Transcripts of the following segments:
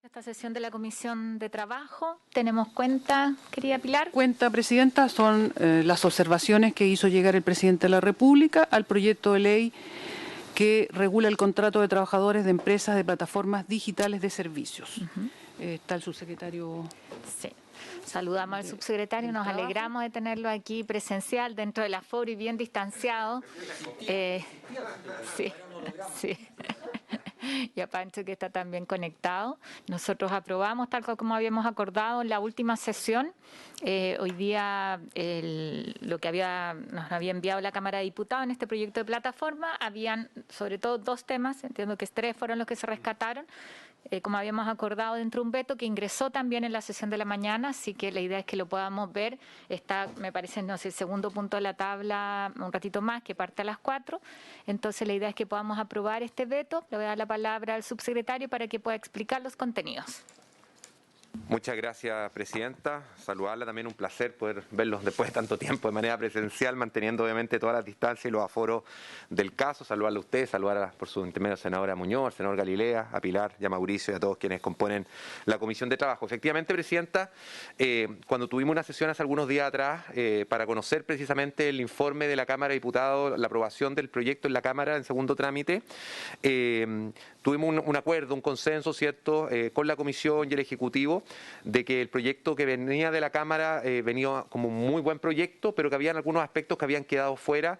Esta sesión de la Comisión de Trabajo. Tenemos cuenta, querida Pilar. Cuenta, Presidenta, son las observaciones que hizo llegar el Presidente de la República al proyecto de ley que regula el contrato de trabajadores de empresas de plataformas digitales de servicios. Está el subsecretario. Sí. Saludamos al subsecretario, nos alegramos de tenerlo aquí presencial, dentro del aforo y bien distanciado. Sí. Y a Pancho, que está también conectado. Nosotros aprobamos, tal como habíamos acordado en la última sesión, hoy día lo que nos había enviado la Cámara de Diputados en este proyecto de plataforma, habían sobre todo dos temas, entiendo que 3 fueron los que se rescataron, como habíamos acordado, dentro de un veto que ingresó también en la sesión de la mañana, así que la idea es que lo podamos ver. Está, me parece, no sé, el segundo punto de la tabla, un ratito más, que parte a las 4. Entonces la idea es que podamos aprobar este veto. Le voy a dar la palabra al subsecretario para que pueda explicar los contenidos. Muchas gracias, Presidenta. Saludarla, también un placer poder verlos después de tanto tiempo de manera presencial, manteniendo obviamente todas las distancias y los aforos del caso. Saludarla a usted, saludar por su intermedio a la senadora Muñoz, al senador Galilea, a Pilar y a Mauricio y a todos quienes componen la Comisión de Trabajo. Efectivamente, Presidenta, cuando tuvimos una sesión hace algunos días atrás para conocer precisamente el informe de la Cámara de Diputados, la aprobación del proyecto en la Cámara en segundo trámite, tuvimos un acuerdo, un consenso, ¿cierto?, con la Comisión y el Ejecutivo, de que el proyecto que venía de la Cámara venía como un muy buen proyecto, pero que habían algunos aspectos que habían quedado fuera.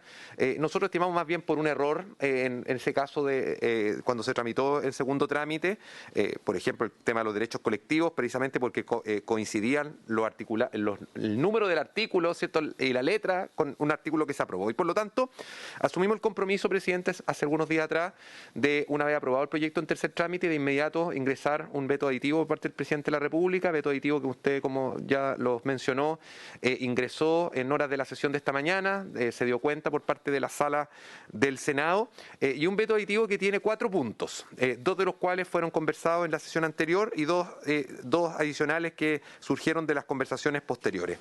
Nosotros estimamos más bien por un error en ese caso de cuando se tramitó el segundo trámite, por ejemplo, el tema de los derechos colectivos, precisamente porque coincidían el número del artículo, ¿cierto?, y la letra con un artículo que se aprobó. Y por lo tanto, asumimos el compromiso, Presidente, hace algunos días atrás, de una vez aprobado el proyecto en tercer trámite, de inmediato ingresar un veto aditivo por parte del Presidente de la República, veto aditivo que usted, como ya lo mencionó, ingresó en horas de la sesión de esta mañana, se dio cuenta por parte de la sala del Senado, y un veto aditivo que tiene 4 puntos, 2 de los cuales fueron conversados en la sesión anterior y dos adicionales que surgieron de las conversaciones posteriores.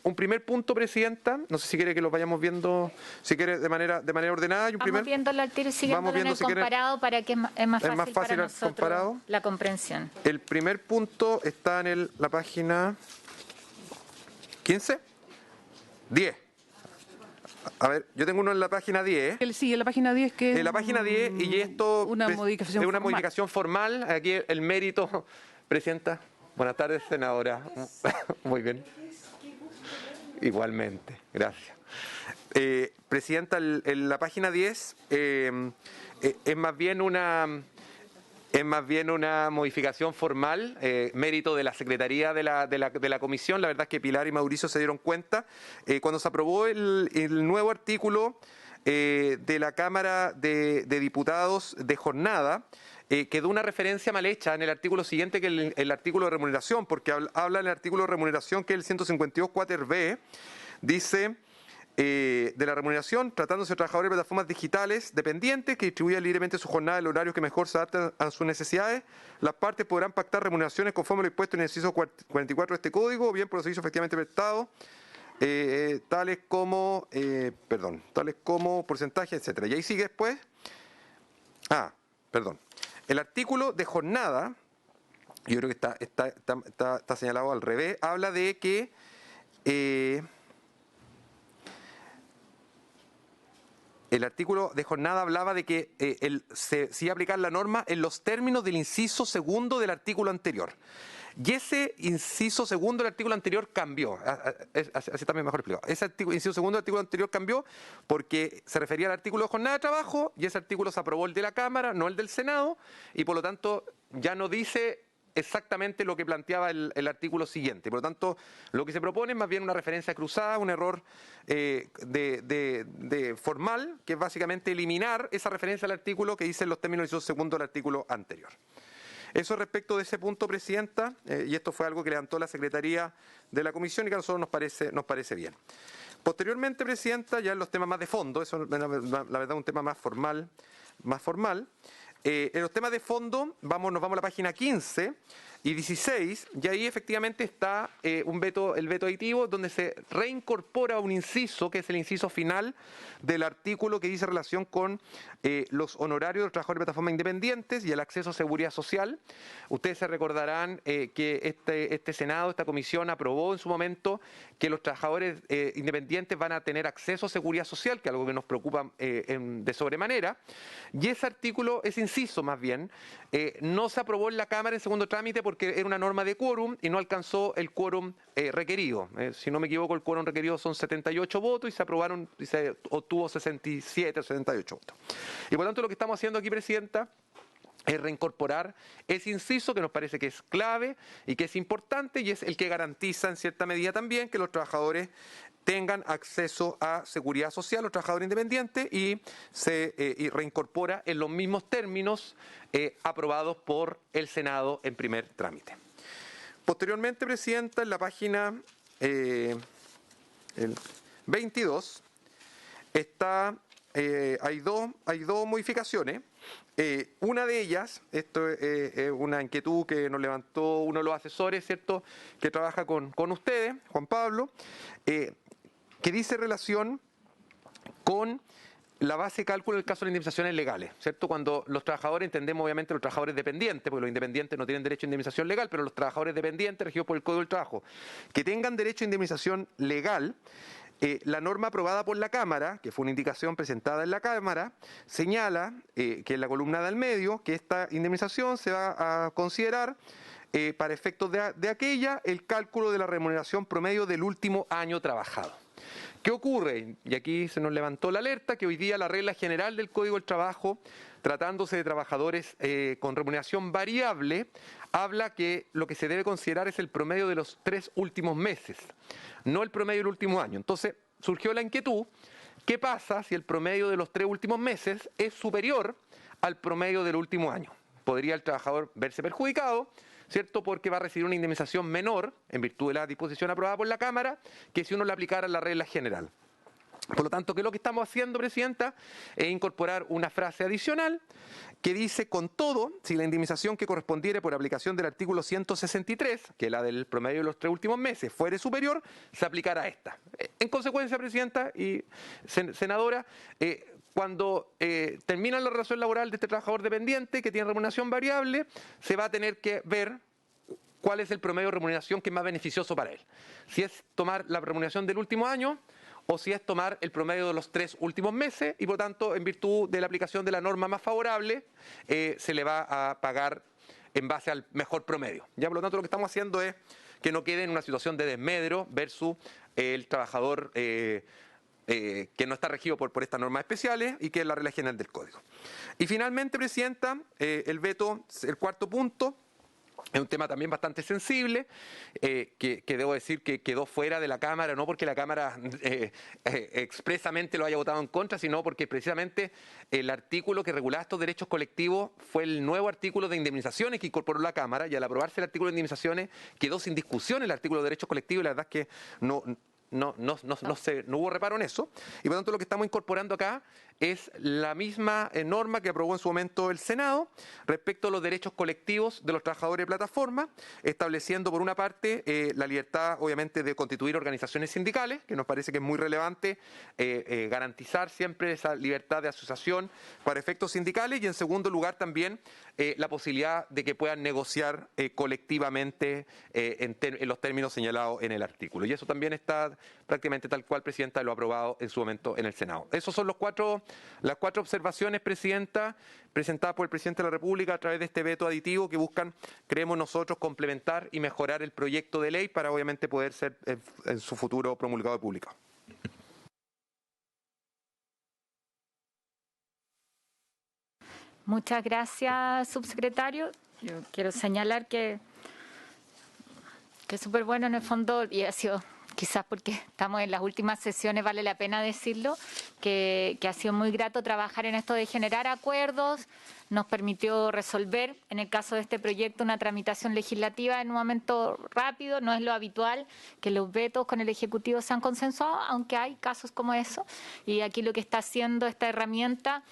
Un primer punto, Presidenta, no sé si quiere que lo vayamos viendo, si quiere de manera ordenada. Vamos viéndolo al tiro y siguiendo en el comparado, para que es más fácil para nosotros comparado. La comprensión. El primer punto está en la página 15, 10. A ver, yo tengo uno en la página 10. Sí, en la página 10 que en la página 10, y esto es una modificación formal. Aquí el mérito, Presidenta. Buenas tardes, senadora. Muy bien. Igualmente, gracias. Presidenta, en la página 10 es más bien una modificación formal, mérito de la Secretaría de la Comisión. La verdad es que Pilar y Mauricio se dieron cuenta. Cuando se aprobó el nuevo artículo de la Cámara de Diputados de jornada, quedó una referencia mal hecha en el artículo siguiente, que el artículo de remuneración, porque habla en el artículo de remuneración, que es el 152 4 B, dice... de la remuneración, tratándose de trabajadores de plataformas digitales dependientes que distribuyan libremente su jornada en horarios que mejor se adapten a sus necesidades, las partes podrán pactar remuneraciones conforme lo dispuesto en el inciso 44 de este código, o bien por los servicios efectivamente prestados, tales como porcentaje, etcétera. Y ahí sigue después. El artículo de jornada, yo creo que está señalado al revés, habla de que el artículo de jornada hablaba de que se iba a aplicar la norma en los términos del inciso segundo del artículo anterior. Y ese inciso segundo del artículo anterior cambió. Así también mejor explicado. Ese inciso segundo del artículo anterior cambió porque se refería al artículo de jornada de trabajo, y ese artículo se aprobó el de la Cámara, no el del Senado, y por lo tanto ya no dice exactamente lo que planteaba el artículo siguiente. Por lo tanto, lo que se propone es más bien una referencia cruzada, un error formal, que es básicamente eliminar esa referencia al artículo que dice en los términos del segundo del artículo anterior. Eso respecto de ese punto, Presidenta, y esto fue algo que levantó la Secretaría de la Comisión y que a nosotros nos parece bien. Posteriormente, Presidenta, ya en los temas más de fondo, eso es la verdad un tema más formal. En los temas de fondo, nos vamos a la página 15, y 16, y ahí efectivamente está el veto aditivo, donde se reincorpora un inciso, que es el inciso final del artículo que dice relación con los honorarios de los trabajadores de plataformas independientes y el acceso a seguridad social. Ustedes se recordarán que este Senado, esta comisión, aprobó en su momento que los trabajadores independientes van a tener acceso a seguridad social, que es algo que nos preocupa de sobremanera, y ese artículo, ese inciso más bien, no se aprobó en la Cámara en segundo trámite porque era una norma de quórum y no alcanzó el quórum requerido. Si no me equivoco, el quórum requerido son 78 votos y se aprobaron y se obtuvo 67 o 78 votos. Y por lo tanto lo que estamos haciendo aquí, Presidenta, es reincorporar ese inciso que nos parece que es clave y que es importante y es el que garantiza en cierta medida también que los trabajadores tengan acceso a seguridad social, los trabajadores independientes, y se reincorpora en los mismos términos aprobados por el Senado en primer trámite. Posteriormente, Presidenta, en la página 22 hay dos modificaciones. Una de ellas, esto es una inquietud que nos levantó uno de los asesores, ¿cierto?, que trabaja con ustedes, Juan Pablo, que dice relación con la base de cálculo en el caso de las indemnizaciones legales, ¿cierto? Cuando los trabajadores, entendemos obviamente los trabajadores dependientes, porque los independientes no tienen derecho a indemnización legal, pero los trabajadores dependientes regidos por el Código del Trabajo, que tengan derecho a indemnización legal, la norma aprobada por la Cámara, que fue una indicación presentada en la Cámara, señala que en la columna del medio, que esta indemnización se va a considerar para efectos de aquella el cálculo de la remuneración promedio del último año trabajado. ¿Qué ocurre? Y aquí se nos levantó la alerta que hoy día la regla general del Código del Trabajo, tratándose de trabajadores con remuneración variable, habla que lo que se debe considerar es el promedio de los 3 últimos meses, no el promedio del último año. Entonces surgió la inquietud, ¿qué pasa si el promedio de los 3 últimos meses es superior al promedio del último año? ¿Podría el trabajador verse perjudicado, cierto, porque va a recibir una indemnización menor en virtud de la disposición aprobada por la Cámara que si uno le aplicara la regla general? Por lo tanto, ¿qué es lo que estamos haciendo, Presidenta? Es incorporar una frase adicional que dice: con todo, si la indemnización que correspondiere por aplicación del artículo 163, que es la del promedio de los 3 últimos meses, fuere superior, se aplicará esta. En consecuencia, Presidenta y Senadora, cuando termina la relación laboral de este trabajador dependiente que tiene remuneración variable, se va a tener que ver cuál es el promedio de remuneración que es más beneficioso para él. Si es tomar la remuneración del último año o si es tomar el promedio de los 3 últimos meses y, por tanto, en virtud de la aplicación de la norma más favorable, se le va a pagar en base al mejor promedio. Ya, por lo tanto, lo que estamos haciendo es que no quede en una situación de desmedro versus el trabajador que no está regido por estas normas especiales y que es la regla general del Código. Y finalmente, Presidenta, el veto, el cuarto punto, es un tema también bastante sensible, que debo decir que quedó fuera de la Cámara, no porque la Cámara expresamente lo haya votado en contra, sino porque precisamente el artículo que regulaba estos derechos colectivos fue el nuevo artículo de indemnizaciones que incorporó la Cámara, y al aprobarse el artículo de indemnizaciones quedó sin discusión el artículo de derechos colectivos, y la verdad es que no hubo reparo en eso, y por tanto lo que estamos incorporando acá es la misma norma que aprobó en su momento el Senado respecto a los derechos colectivos de los trabajadores de plataforma, estableciendo por una parte la libertad obviamente de constituir organizaciones sindicales, que nos parece que es muy relevante garantizar siempre esa libertad de asociación para efectos sindicales, y en segundo lugar también la posibilidad de que puedan negociar colectivamente en los términos señalados en el artículo. Y eso también está prácticamente tal cual, Presidenta, lo ha aprobado en su momento en el Senado. Esos son las cuatro observaciones, Presidenta, presentadas por el Presidente de la República a través de este veto aditivo que buscan, creemos nosotros, complementar y mejorar el proyecto de ley para obviamente poder ser en su futuro promulgado y publicado. Muchas gracias, subsecretario. Yo quiero señalar que es súper bueno en el fondo, y ha sido, quizás porque estamos en las últimas sesiones, vale la pena decirlo, que ha sido muy grato trabajar en esto de generar acuerdos. Nos permitió resolver, en el caso de este proyecto, una tramitación legislativa en un momento rápido. No es lo habitual que los vetos con el Ejecutivo sean consensuados, aunque hay casos como eso. Y aquí lo que está haciendo esta herramienta,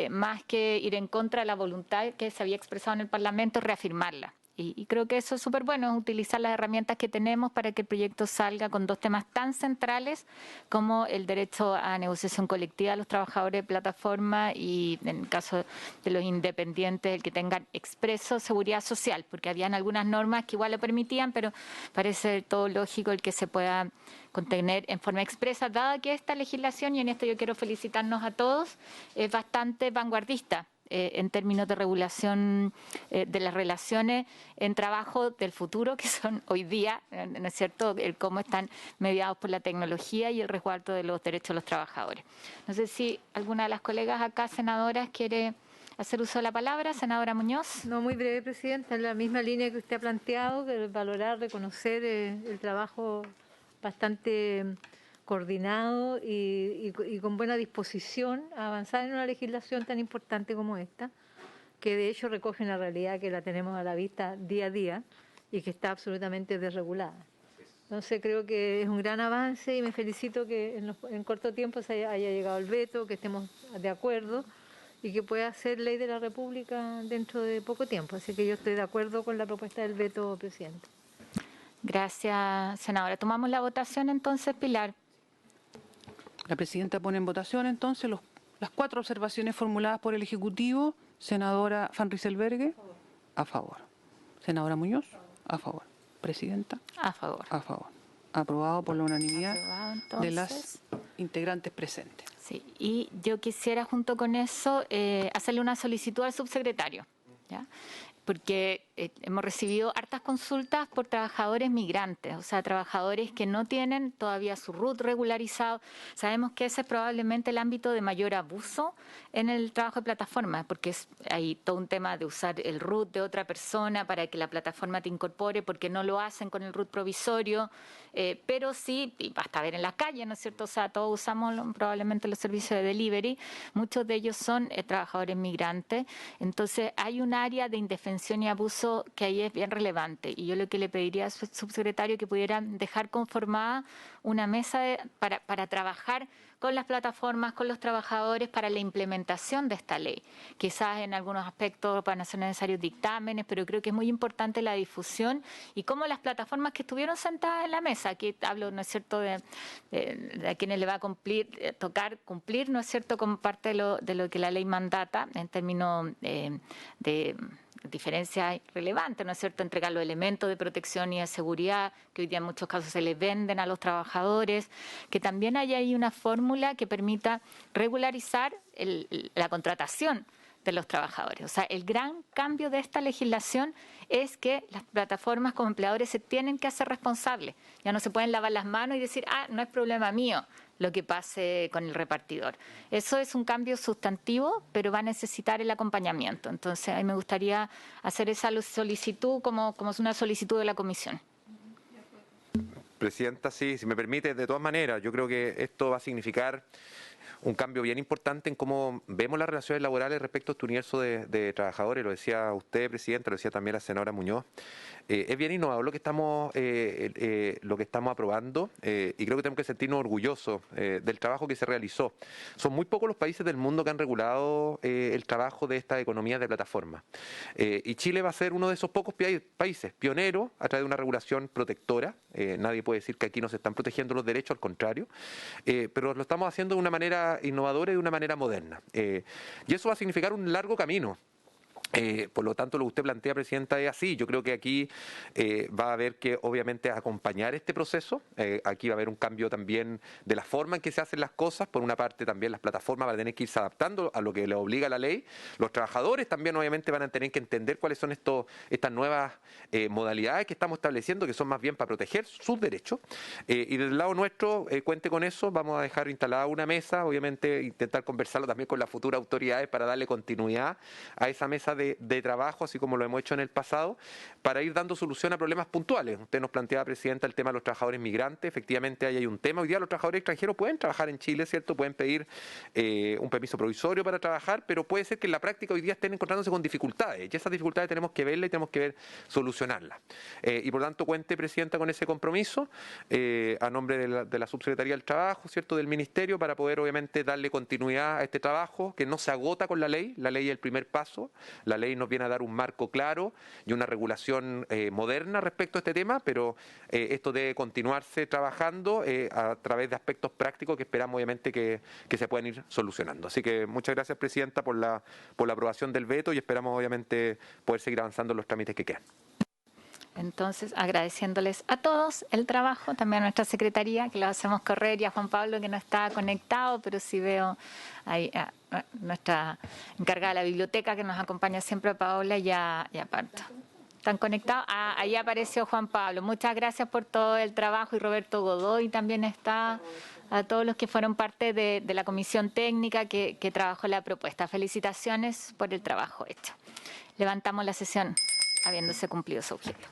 más que ir en contra de la voluntad que se había expresado en el Parlamento, es reafirmarla. Y creo que eso es súper bueno, es utilizar las herramientas que tenemos para que el proyecto salga con dos temas tan centrales como el derecho a negociación colectiva de los trabajadores de plataforma y, en el caso de los independientes, el que tengan expreso seguridad social, porque habían algunas normas que igual lo permitían, pero parece todo lógico el que se pueda contener en forma expresa, dada que esta legislación, y en esto yo quiero felicitarnos a todos, es bastante vanguardista en términos de regulación de las relaciones en trabajo del futuro, que son hoy día, ¿no es cierto?, el cómo están mediados por la tecnología y el resguardo de los derechos de los trabajadores. No sé si alguna de las colegas acá, senadoras, quiere hacer uso de la palabra. Senadora Muñoz. No, muy breve, Presidenta, en la misma línea que usted ha planteado, de valorar, reconocer el trabajo bastante coordinado y con buena disposición a avanzar en una legislación tan importante como esta, que de hecho recoge una realidad que la tenemos a la vista día a día y que está absolutamente desregulada. Entonces creo que es un gran avance y me felicito que en corto tiempo se haya llegado el veto, que estemos de acuerdo y que pueda ser ley de la República dentro de poco tiempo. Así que yo estoy de acuerdo con la propuesta del veto, Presidente. Gracias, senadora. Tomamos la votación entonces, Pilar. La presidenta pone en votación entonces las 4 observaciones formuladas por el Ejecutivo. Senadora Van Rysselberghe, a favor. Senadora Muñoz, a favor. Presidenta, a favor. A favor. Aprobado por la unanimidad de las Entonces, integrantes presentes. sí, y yo quisiera junto con eso hacerle una solicitud al subsecretario, ¿ya? Porque hemos recibido hartas consultas por trabajadores migrantes, o sea, trabajadores que no tienen todavía su RUT regularizado. Sabemos que ese es probablemente el ámbito de mayor abuso en el trabajo de plataforma, porque hay todo un tema de usar el RUT de otra persona para que la plataforma te incorpore, porque no lo hacen con el RUT provisorio, pero sí, y basta ver en las calles, ¿no es cierto? O sea, todos usamos probablemente los servicios de delivery, muchos de ellos son trabajadores migrantes, entonces hay un área de indefensión y abuso que ahí es bien relevante, y yo lo que le pediría al subsecretario que pudieran dejar conformada una mesa para trabajar con las plataformas, con los trabajadores para la implementación de esta ley. Quizás en algunos aspectos van a ser necesarios dictámenes, pero creo que es muy importante la difusión y cómo las plataformas que estuvieron sentadas en la mesa, aquí hablo, ¿no es cierto?, de a quienes le va a tocar cumplir, ¿no es cierto?, como parte de lo que la ley mandata en términos de diferencia relevante, ¿no es cierto?, entregar los elementos de protección y de seguridad que hoy día en muchos casos se les venden a los trabajadores, que también haya ahí una fórmula que permita regularizar la contratación de los trabajadores. O sea, el gran cambio de esta legislación es que las plataformas como empleadores se tienen que hacer responsables. Ya no se pueden lavar las manos y decir, no es problema mío lo que pase con el repartidor. Eso es un cambio sustantivo, pero va a necesitar el acompañamiento. Entonces, a mí me gustaría hacer esa solicitud como una solicitud de la comisión. Presidenta, sí, si me permite, de todas maneras, yo creo que esto va a significar un cambio bien importante en cómo vemos las relaciones laborales respecto a este universo de trabajadores. Lo decía usted, Presidenta, lo decía también la senadora Muñoz. Es bien innovador lo que estamos aprobando y creo que tenemos que sentirnos orgullosos del trabajo que se realizó. Son muy pocos los países del mundo que han regulado el trabajo de estas economías de plataforma. Y Chile va a ser uno de esos pocos países pioneros a través de una regulación protectora. Nadie puede decir que aquí no se están protegiendo los derechos, al contrario, pero lo estamos haciendo de una manera innovadora y de una manera moderna. Y eso va a significar un largo camino. Por lo tanto, lo que usted plantea, Presidenta, es así. Yo creo que aquí va a haber que, obviamente, acompañar este proceso. Aquí va a haber un cambio también de la forma en que se hacen las cosas. Por una parte, también las plataformas van a tener que irse adaptando a lo que les obliga la ley. Los trabajadores también, obviamente, van a tener que entender cuáles son estas nuevas modalidades que estamos estableciendo, que son más bien para proteger sus derechos. Y desde el lado nuestro, cuente con eso. Vamos a dejar instalada una mesa, obviamente, intentar conversarlo también con las futuras autoridades para darle continuidad a esa mesa de trabajo, así como lo hemos hecho en el pasado, para ir dando solución a problemas puntuales. Usted nos planteaba, Presidenta, el tema de los trabajadores migrantes. Efectivamente, ahí hay un tema. Hoy día los trabajadores extranjeros pueden trabajar en Chile, ¿cierto? Pueden pedir un permiso provisorio para trabajar, pero puede ser que en la práctica hoy día estén encontrándose con dificultades, y esas dificultades tenemos que verlas y tenemos que ver solucionarlas. Y por lo tanto, cuente, Presidenta, con ese compromiso a nombre de la Subsecretaría del Trabajo, ¿cierto?, del Ministerio, para poder, obviamente, darle continuidad a este trabajo que no se agota con la ley. La ley es el primer paso. La la ley nos viene a dar un marco claro y una regulación moderna respecto a este tema, pero esto debe continuarse trabajando a través de aspectos prácticos que esperamos obviamente que se puedan ir solucionando. Así que muchas gracias, Presidenta, por la aprobación del veto y esperamos obviamente poder seguir avanzando en los trámites que quedan. Entonces, agradeciéndoles a todos el trabajo, también a nuestra secretaría, que lo hacemos correr, y a Juan Pablo, que no está conectado, pero sí veo ahí a nuestra encargada de la biblioteca, que nos acompaña siempre, Paola, y a Parto. ¿Están conectados? Ahí apareció Juan Pablo. Muchas gracias por todo el trabajo, y Roberto Godoy también está, a todos los que fueron parte de la comisión técnica que trabajó la propuesta. Felicitaciones por el trabajo hecho. Levantamos la sesión, habiéndose cumplido su objeto.